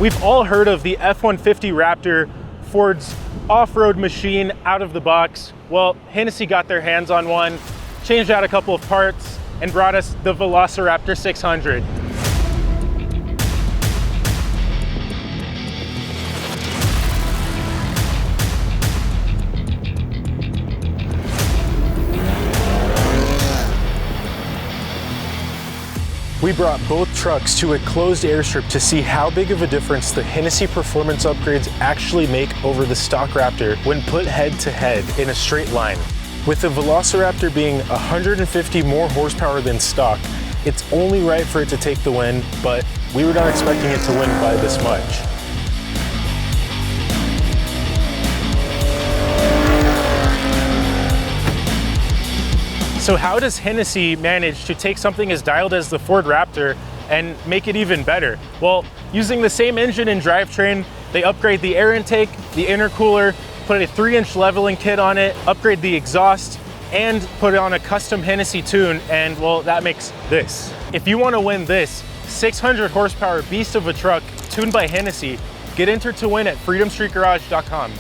We've all heard of the F-150 Raptor, Ford's off-road machine out of the box. Well, Hennessey got their hands on one, changed out a couple of parts, and brought us the VelociRaptor 600. We brought both trucks to a closed airstrip to see how big of a difference the Hennessey performance upgrades actually make over the stock Raptor when put head to head in a straight line. With the VelociRaptor being 150 more horsepower than stock, it's only right for it to take the win, but we were not expecting it to win by this much. So how does Hennessey manage to take something as dialed as the Ford Raptor and make it even better? Well, using the same engine and drivetrain, they upgrade the air intake, the intercooler, put a 3-inch leveling kit on it, upgrade the exhaust, and put it on a custom Hennessey tune, and well, that makes this. If you want to win this 600 horsepower beast of a truck tuned by Hennessey, get entered to win at freedomstreetgarage.com.